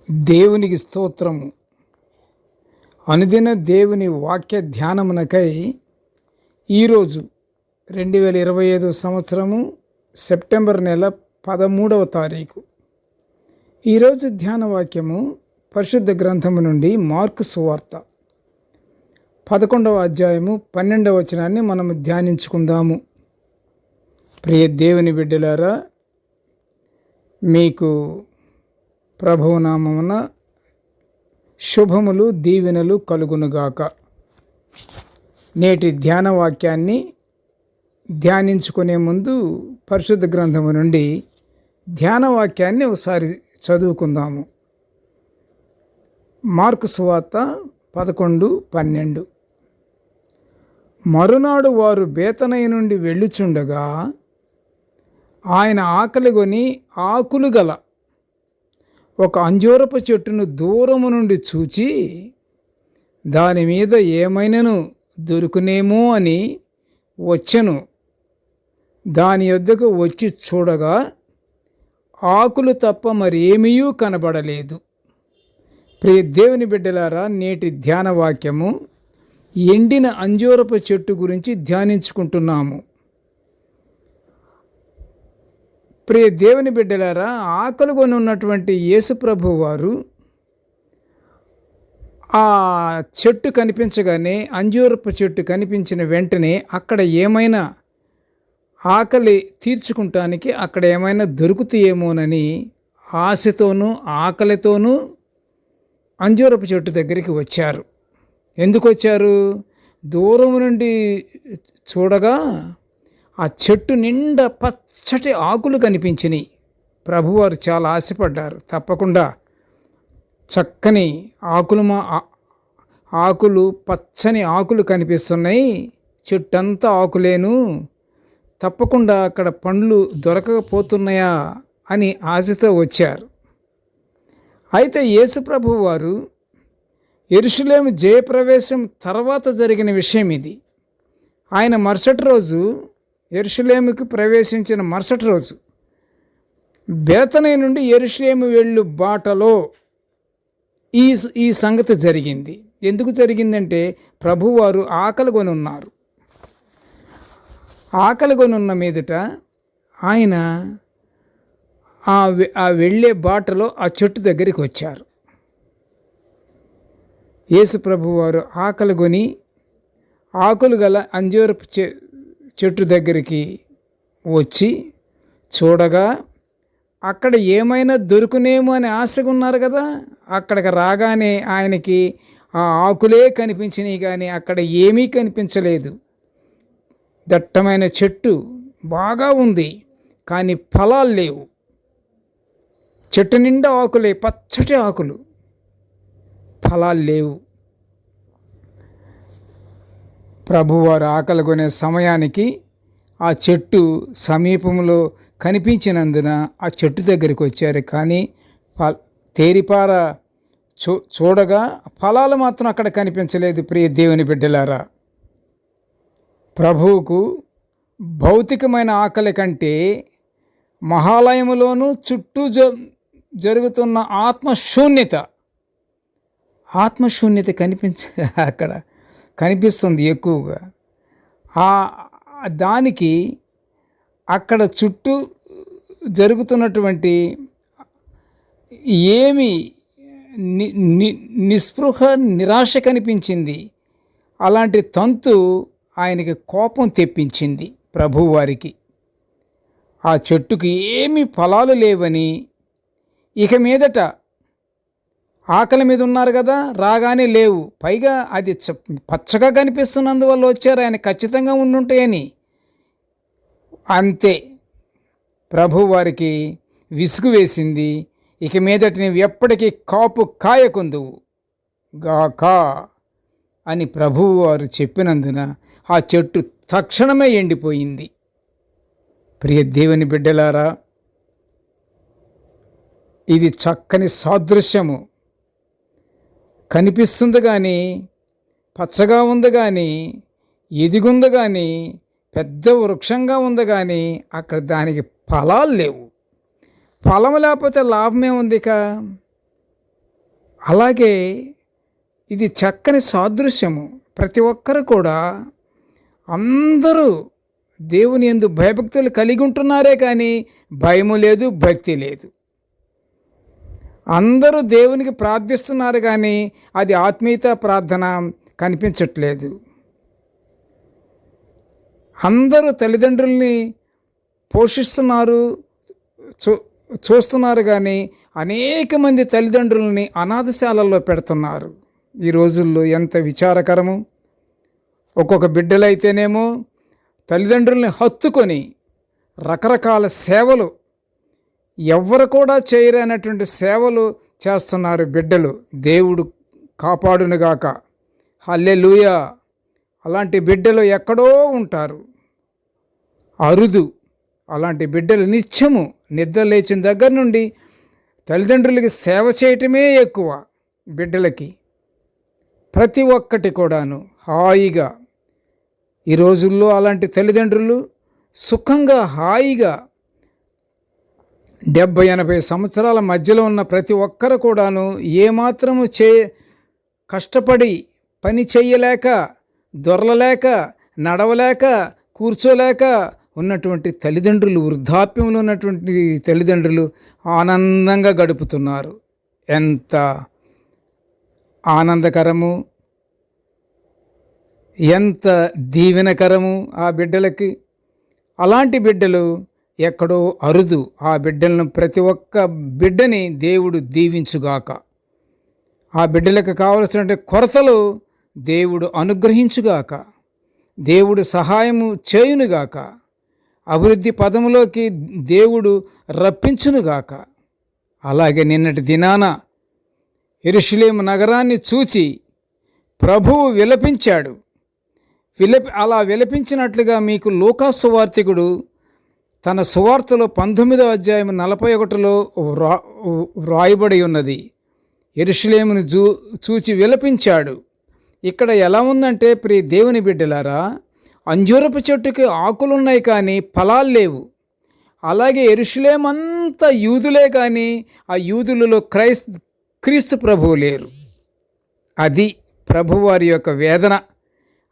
దేవునికి స్తోత్రము. అనుదిన దేవుని వాక్య ధ్యానమునకై ఈరోజు 2025 సంవత్సరము సెప్టెంబర్ నెల 13వ తారీఖు. ఈరోజు ధ్యాన వాక్యము పరిశుద్ధ గ్రంథము నుండి మార్కు సువార్త 11వ అధ్యాయము 12వ వచనాన్ని మనము ధ్యానించుకుందాము. ప్రియ దేవుని బిడ్డలారా, మీకు ప్రభువు నామమున శుభములు దీవెనలు కలుగునుగాక. నేటి ధ్యాన వాక్యాన్ని ధ్యానించుకునే ముందు పరిశుద్ధ గ్రంథము నుండి ధ్యాన వాక్యాన్ని ఒకసారి చదువుకుందాము. మార్కు సువార్త 11:12. మరునాడు వారు బేతనయ నుండి వెళ్ళుచుండగా ఆయన ఆకలిగొని ఆకులు గల ఒక అంజూరపు చెట్టును దూరము నుండి చూచి దాని మీద ఏమైనాను దొరుకునేమో అని వచ్చెను. దాని యొద్దకు వచ్చి చూడగా ఆకులు తప్ప మరేమీ కనబడలేదు. ప్రియ దేవుని బిడ్డలారా, నేటి ధ్యాన వాక్యము ఎండిన అంజూరపు చెట్టు గురించి ధ్యానించుకుంటున్నాము. ప్రియ దేవుని బిడ్డలారా, ఆకలిగొని ఉన్నటువంటి యేసుప్రభు వారు ఆ చెట్టు కనిపించగానే, అంజూరపు చెట్టు కనిపించిన వెంటనే అక్కడ ఏమైనా ఆకలి తీర్చుకుంటానికి అక్కడ ఏమైనా దొరుకుతాయేమోనని ఆశతోనూ ఆకలితోనూ అంజూరపు చెట్టు దగ్గరికి వచ్చారు. ఎందుకు వచ్చారు? దూరం నుండి చూడగా ఆ చెట్టు నిండా పచ్చటి ఆకులు కనిపించినాయి. ప్రభువారు చాలా ఆశపడ్డారు. తప్పకుండా చక్కని ఆకులు పచ్చని ఆకులు కనిపిస్తున్నాయి, చెట్టంతా ఆకులేను, తప్పకుండా అక్కడ పండ్లు దొరకకపోతున్నాయా అని ఆశతో వచ్చారు. అయితే యేసుప్రభు వారు యెరూషలేము జయప్రవేశం తర్వాత జరిగిన విషయం ఇది. ఆయన మరుసటి రోజు యెరూషలేముకి ప్రవేశించిన మరుసటి రోజు బేతనయ నుండి యెరూషలేము వెళ్ళు బాటలో ఈ సంగతి జరిగింది. ఎందుకు జరిగిందంటే, ప్రభువారు ఆకలిగొని ఉన్నారు. ఆకలిగొని ఉన్న మీదట ఆయన ఆ వెళ్ళే బాటలో ఆ చెట్టు దగ్గరికి వచ్చారు. యేసు ప్రభువారు ఆకలిగొని ఆకులు గల అంజూరపు చెట్టు దగ్గరికి వచ్చి చూడగా అక్కడ ఏమైనా దొరుకునేమో అని ఆశగా ఉన్నారు కదా. అక్కడికి రాగానే ఆయనకి ఆ ఆకులే కనిపించినాయి, కానీ అక్కడ ఏమీ కనిపించలేదు. దట్టమైన చెట్టు బాగా ఉంది, కానీ ఫలాలు లేవు. చెట్టు నిండా ఆకులే, పచ్చటి ఆకులు, ఫలాలు లేవు. ప్రభువారు ఆకలిగొనే సమయానికి ఆ చెట్టు సమీపంలో కనిపించినందున ఆ చెట్టు దగ్గరికి వచ్చారు. కానీ తేరిపార చూడగా ఫలాలు మాత్రం అక్కడ కనిపించలేదు. ప్రియ దేవుని బిడ్డలారా, ప్రభువుకు భౌతికమైన ఆకలి కంటే మహాలయములోనూ చుట్టూ జరుగుతున్న ఆత్మశూన్యత అక్కడ కనిపిస్తుంది ఎక్కువగా. దానికి అక్కడ చుట్టూ జరుగుతున్నటువంటి ఏమి నిస్పృహ నిరాశ కనిపించింది. అలాంటి తంతు ఆయనకి కోపం తెప్పించింది ప్రభువారికి. ఆ చెట్టుకి ఏమీ ఫలాలు లేవని, ఇక మీదట ఆకలి మీద ఉన్నారు కదా, రాగానే లేవు, పైగా అది పచ్చగా కనిపిస్తున్నందువల్ల వచ్చారు, ఆయన ఖచ్చితంగా ఉండుంటాయని. అంతే, ప్రభు వారికి విసుగు వేసింది. ఇక మీదట నువ్వు ఎప్పటికీ కాపు కాయకుందువు గాక అని ప్రభువు వారు చెప్పినందున ఆ చెట్టు తక్షణమే ఎండిపోయింది. ప్రియ దేవుని బిడ్డలారా, ఇది చక్కని సాదృశ్యము. కనిపిస్తుంది కానీ, పచ్చగా ఉంది కానీ, ఎదిగుంది కానీ, పెద్ద వృక్షంగా ఉంది కానీ అక్కడ దానికి ఫలాలు లేవు. ఫలం లేకపోతే లాభమే ఉంది. అలాగే ఇది చక్కని సాదృశ్యము. ప్రతి ఒక్కరు కూడా అందరూ దేవుని యందు భయభక్తులు కలిగి ఉంటున్నారే కానీ భయము లేదు, భక్తి లేదు. అందరూ దేవునికి ప్రార్థిస్తున్నారు కానీ అది ఆత్మీయత ప్రార్థన కనిపించట్లేదు. అందరూ తల్లిదండ్రుల్ని పోషిస్తున్నారు, చూస్తున్నారు కానీ అనేక మంది తల్లిదండ్రులని అనాథశాలల్లో పెడుతున్నారు. ఈ రోజుల్లో ఎంత విచారకరము. ఒక్కొక్క బిడ్డలైతేనేమో తల్లిదండ్రుల్ని హత్తుకొని రకరకాల సేవలు, ఎవ్వరు కూడా చేయరనేటువంటి సేవలు చేస్తున్నారు బిడ్డలు. దేవుడు కాపాడునుగాక. హల్లెలూయా. అలాంటి బిడ్డలు ఎక్కడో ఉంటారు, అరుదు. అలాంటి బిడ్డలు నిత్యము నిద్ర లేచిన దగ్గర నుండి తల్లిదండ్రులకి సేవ చేయటమే ఎక్కువ. బిడ్డలకి ప్రతి ఒక్కటి కూడాను హాయిగా, ఈ రోజుల్లో అలాంటి తల్లిదండ్రులు సుఖంగా హాయిగా 70-80 సంవత్సరాల మధ్యలో ఉన్న ప్రతి ఒక్కరు కూడాను ఏమాత్రము కష్టపడి పని చెయ్యలేక, దొరలలేక, నడవలేక, కూర్చోలేక ఉన్నటువంటి తల్లిదండ్రులు, వృద్ధాప్యంలో ఉన్నటువంటి తల్లిదండ్రులు ఆనందంగా గడుపుతున్నారు. ఎంత ఆనందకరము, ఎంత దీవెనకరము ఆ బిడ్డలకి. అలాంటి బిడ్డలు ఎక్కడో అరుదు. ఆ బిడ్డలను, ప్రతి ఒక్క బిడ్డని దేవుడు దీవించుగాక. ఆ బిడ్డలకు కావలసిన కొరతలు దేవుడు అనుగ్రహించుగాక. దేవుడు సహాయము చేయునుగాక. అభివృద్ధి పదములోకి దేవుడు రప్పించునుగాక. అలాగే నిన్నటి దినాన యెరూషలేము నగరాన్ని చూచి ప్రభువు విలపించాడు. అలా విలపించినట్లుగా మీకు లూకా సువార్తికుడు తన సువార్తలో 19వ అధ్యాయం 41లో వ్రాయబడి ఉన్నది. యెరూషలేమును చూచి విలపించాడు. ఇక్కడ ఎలా ఉందంటే, ప్రియ దేవుని బిడ్డలారా, అంజూరపు చెట్టుకి ఆకులున్నాయి కానీ ఫలాలు లేవు. అలాగే యెరూషలేము అంతా యూదులే కానీ ఆ యూదులలో క్రీస్తు ప్రభువు లేరు. అది ప్రభువారి యొక్క వేదన.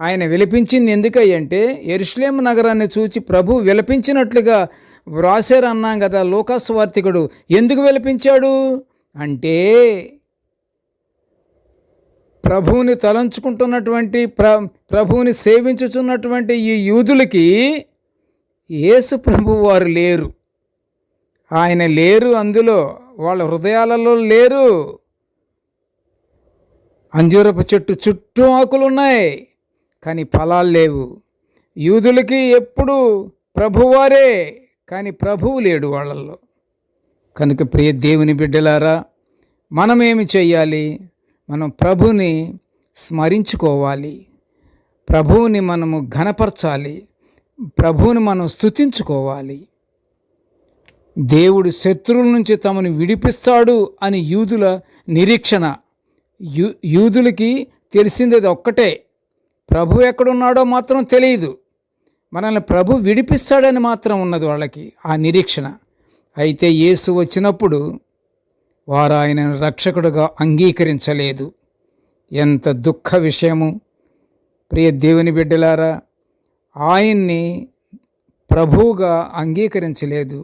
ఆయన విలపించింది ఎందుకంటే, యెరూషలేము నగరాన్ని చూచి ప్రభు విలపించినట్లుగా వ్రాసారు అన్నాం కదా. లూకా సువార్తికుడు ఎందుకు విలపించాడు అంటే, ప్రభువుని తలంచుకుంటున్నటువంటి, ప్రభువుని సేవించుచున్నటువంటి ఈ యూదులకి యేసు ప్రభు వారు లేరు. ఆయన లేరు, అందులో వాళ్ళ హృదయాలలో లేరు. అంజూరపు చెట్టు చుట్టూ ఆకులున్నాయి కానీ ఫలాలు లేవు. యూదులకి ఎప్పుడు ప్రభువారే కానీ ప్రభువు లేడు వాళ్ళల్లో. కనుక ప్రియ దేవుని బిడ్డలారా, మనమేమి చెయ్యాలి? మనం ప్రభువుని స్మరించుకోవాలి, ప్రభువుని మనము ఘనపరచాలి, ప్రభువుని మనం స్తుతించుకోవాలి. దేవుడు శత్రువుల నుంచి తమను విడిపిస్తాడు అని యూదుల నిరీక్షణ. యూదులకి తెలిసింది ఒక్కటే, ప్రభు ఎక్కడున్నాడో మాత్రం తెలియదు. మనల్ని ప్రభు విడిపిస్తాడని మాత్రం ఉన్నది వాళ్ళకి ఆ నిరీక్షణ. అయితే యేసు వచ్చినప్పుడు వారు ఆయనను రక్షకుడుగా అంగీకరించలేదు. ఎంత దుఃఖ విషయము ప్రియ దేవుని బిడ్డలారా. ఆయన్ని ప్రభువుగా అంగీకరించలేదు,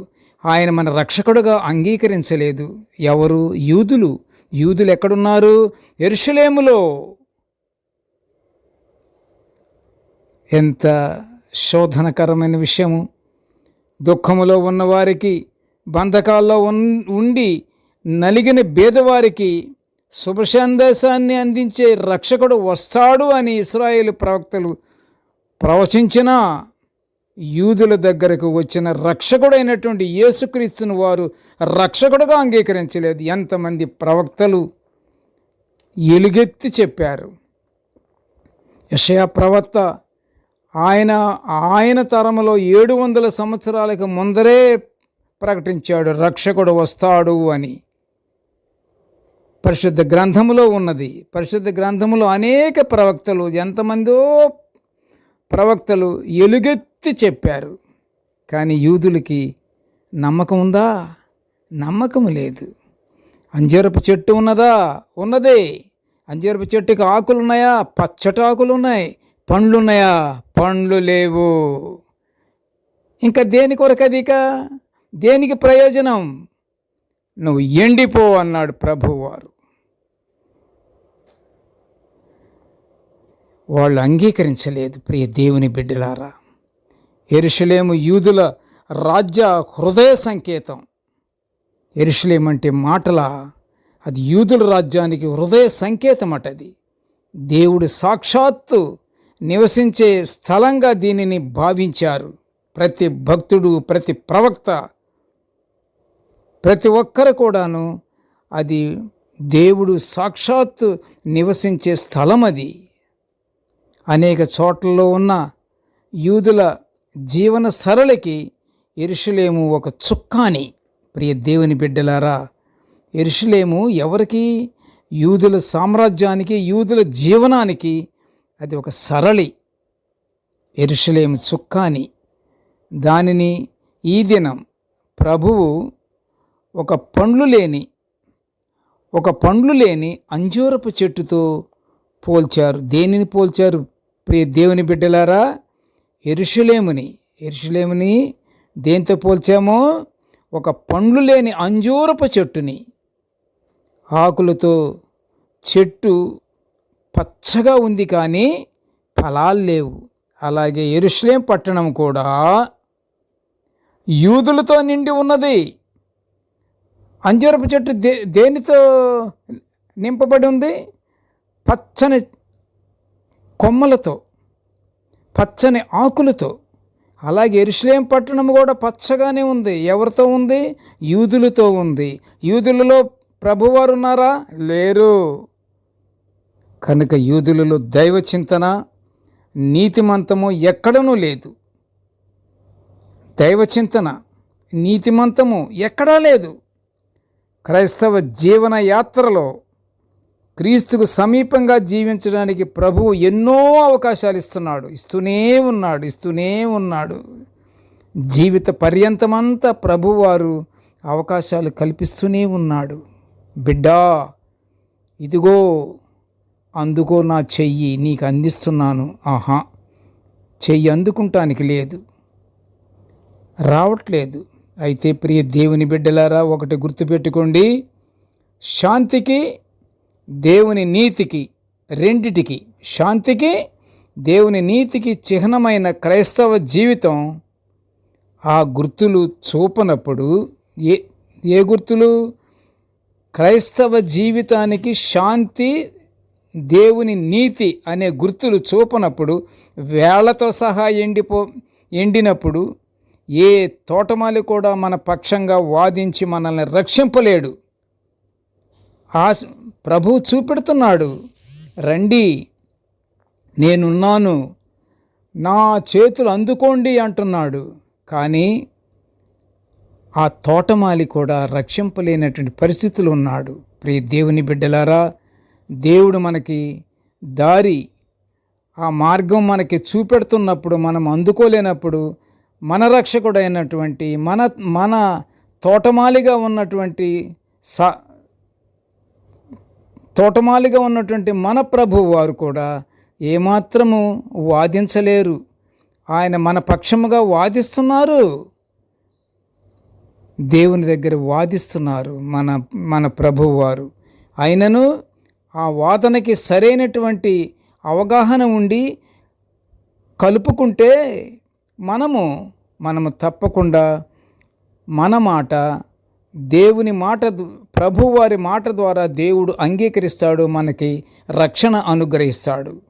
ఆయన మన రక్షకుడుగా అంగీకరించలేదు. ఎవరు? యూదులు. యూదులు ఎక్కడున్నారు? యెరూషలేములో. ఎంత శోధనకరమైన విషయము. దుఃఖములో ఉన్నవారికి, బంధకాల్లో ఉండి నలిగిన పేదవారికి శుభ సందేశాన్ని అందించే రక్షకుడు వస్తాడు అని ఇశ్రాయేలు ప్రవక్తలు ప్రవచించినా యూదుల దగ్గరకు వచ్చిన రక్షకుడైనటువంటి యేసుక్రీస్తును వారు రక్షకుడుగా అంగీకరించలేదు. ఎంతమంది ప్రవక్తలు ఎలుగెత్తి చెప్పారు. యెషయా ప్రవక్త ఆయన తరములో 700 సంవత్సరాలకు ముందరే ప్రకటించాడు, రక్షకుడు వస్తాడు అని. పరిశుద్ధ గ్రంథములో ఉన్నది. పరిశుద్ధ గ్రంథములో అనేక ప్రవక్తలు, ఎంతమందో ప్రవక్తలు ఎలుగెత్తి చెప్పారు. కానీ యూదులకి నమ్మకం ఉందా? నమ్మకం లేదు. అంజూరపు చెట్టు ఉన్నదా? ఉన్నది. అంజూరపు చెట్టుకి ఆకులు ఉన్నాయా? పచ్చటి ఆకులు ఉన్నాయి. పండ్లు ఉన్నాయా? పండ్లు లేవు. ఇంకా దేని కొరకు అది? దేనికి ప్రయోజనం? నువ్వు ఎండిపో అన్నాడు ప్రభువారు. వాళ్ళు అంగీకరించలేదు. ప్రియ దేవుని బిడ్డలారా, యెరూషలేము యూదుల రాజ్య హృదయ సంకేతం. యెరూషలేము అంటే మాటల, అది యూదుల రాజ్యానికి హృదయ సంకేతం అటది. దేవుడు సాక్షాత్తు నివసించే స్థలంగా దీనిని భావించారు. ప్రతి భక్తుడు, ప్రతి ప్రవక్త, ప్రతి ఒక్కరు కూడాను అది దేవుడు సాక్షాత్తు నివసించే స్థలం. అది అనేక చోట్లలో ఉన్న యూదుల జీవన సరళికి యెరూషలేము ఒక చుక్కాని. ప్రియ దేవుని బిడ్డలారా, యెరూషలేము ఎవరికి? యూదుల సామ్రాజ్యానికి, యూదుల జీవనానికి అది ఒక సరళి. యెరూషలేము చుక్కాని. దానిని ఈ దినం ప్రభువు ఒక పండ్లు లేని అంజూరపు చెట్టుతో పోల్చారు. దేనిని పోల్చారు? ప్రియ దేవుని బిడ్డలారా, యెరూషలేముని దేంతో పోల్చామో? ఒక పండ్లు లేని అంజూరపు చెట్టుని. ఆకులతో చెట్టు పచ్చగా ఉంది కానీ ఫలాలు లేవు. అలాగే యెరూషలేం పట్టణం కూడా యూదులతో నిండి ఉన్నది. అంజూరపు చెట్టు దేనితో నింపబడి ఉంది? పచ్చని కొమ్మలతో, పచ్చని ఆకులతో. అలాగే యెరూషలేం పట్టణం కూడా పచ్చగానే ఉంది. ఎవరితో ఉంది? యూదులతో ఉంది. యూదులలో ప్రభువారు ఉన్నారా? లేరు. కనుక యూదులలో దైవ చింతన, నీతిమంతము ఎక్కడనూ లేదు. దైవ చింతన, నీతిమంతము ఎక్కడా లేదు. క్రైస్తవ జీవన యాత్రలో క్రీస్తుకు సమీపంగా జీవించడానికి ప్రభువు ఎన్నో అవకాశాలు ఇస్తూనే ఉన్నాడు. జీవిత పర్యంతమంతా ప్రభువారు అవకాశాలు కల్పిస్తూనే ఉన్నాడు. బిడ్డా, ఇదిగో అందుకో నా చెయ్యి నీకు అందిస్తున్నాను. చెయ్యి అందుకుంటానికి లేదు, రావట్లేదు. అయితే ప్రియ దేవుని బిడ్డలారా, ఒకటి గుర్తుపెట్టుకోండి. శాంతికి, దేవుని నీతికి, రెండిటికి, శాంతికి, దేవుని నీతికి చిహ్నమైన క్రైస్తవ జీవితం ఆ గుర్తులు చూపనప్పుడు, ఏ గుర్తులు? క్రైస్తవ జీవితానికి శాంతి, దేవుని నీతి అనే గుర్తులు చూపనప్పుడు, వేళ్లతో సహా ఎండినప్పుడు ఏ తోటమాలి కూడా మన పక్షంగా వాదించి మనల్ని రక్షింపలేడు. ప్రభువు చూపెడుతున్నాడు, రండి నేనున్నాను, నా చేతులు అందుకోండి అంటున్నాడు. కానీ ఆ తోటమాలి కూడా రక్షింపలేనటువంటి పరిస్థితులు ఉన్నాడు. ప్రియ దేవుని బిడ్డలారా, దేవుడు మనకి దారి, ఆ మార్గం మనకి చూపెడుతున్నప్పుడు మనం అందుకోలేనప్పుడు, మన రక్షకుడైనటువంటి మన తోటమాలిగా ఉన్నటువంటి మన ప్రభువు వారు కూడా ఏమాత్రము వాదించలేరు. ఆయన మన పక్షముగా వాదిస్తున్నారు. దేవుని దగ్గర వాదిస్తున్నారు మన ప్రభువు వారు. అయినను ఆ వాదనకి సరైనటువంటి అవగాహన ఉండి కలుపుకుంటే మనము తప్పకుండా మన మాట, దేవుని మాట, ప్రభువారి మాట ద్వారా దేవుడు అంగీకరిస్తాడు, మనకి రక్షణ అనుగ్రహిస్తాడు.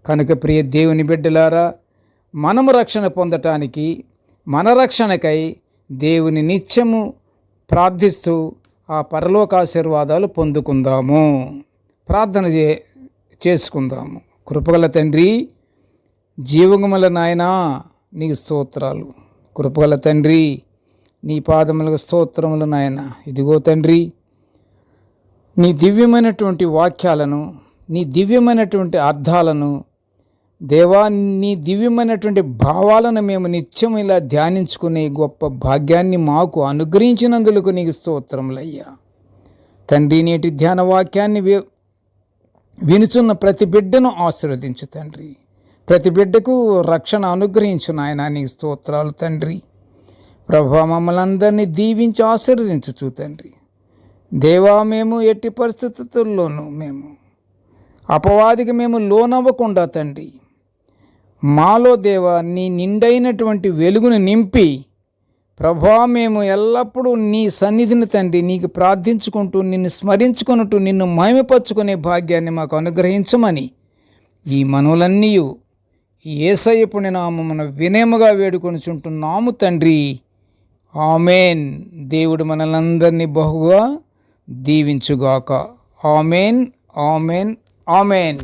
కనుక ప్రియ దేవుని బిడ్డలారా, మనము రక్షణ పొందటానికి, మన రక్షణకై దేవుని నిత్యము ప్రార్థిస్తూ ఆ పరలోకాశీర్వాదాలు పొందుకుందాము. ప్రార్థన చేసుకుందాము. కృపగల తండ్రి, జీవముల నాయనా, నీకు స్తోత్రాలు. కృపగల తండ్రి, నీ పాదములకు స్తోత్రములు నాయన. ఇదిగో తండ్రి, నీ దివ్యమైనటువంటి వాక్యాలను, నీ దివ్యమైనటువంటి అర్థాలను, దేవా, నీ దివ్యమైనటువంటి భావాలను మేము నిత్యం ఇలా ధ్యానించుకునే గొప్ప భాగ్యాన్ని మాకు అనుగ్రహించినందుకు నీకు స్తోత్రములయ్యా. తండ్రి, నేటి ధ్యాన వాక్యాన్ని వినుచున్న ప్రతి బిడ్డను ఆశీర్వదించు తండ్రి. ప్రతి బిడ్డకు రక్షణ అనుగ్రహించు నాయన. నీకు స్తోత్రాలు తండ్రి. ప్రభువా, మమ్మల్ని అందరినీ దీవించి ఆశీర్వదించు తండ్రి. దేవా, మేము ఎట్టి పరిస్థితుల్లోనూ అపవాదికి మేము లోనవ్వకుండా తండ్రి, మాలో దేవా నీ నిండైనటువంటి వెలుగును నింపి ప్రభువా, మేము ఎల్లప్పుడూ నీ సన్నిధిని తండ్రి నీకు ప్రార్థించుకుంటూ, నిన్ను స్మరించుకుంటూ, నిన్ను మహిమపరచుకునే భాగ్యాన్ని మాకు అనుగ్రహించమని ఈ మనవులన్నీ యేసయ్య పుణ్యనామమున వినయముగా వేడుకొనుచుంటున్నాము తండ్రి. ఆమేన్. దేవుడు మనలందరినీ బహుగా దీవించుగాక. ఆమేన్, ఆమేన్, ఆమేన్.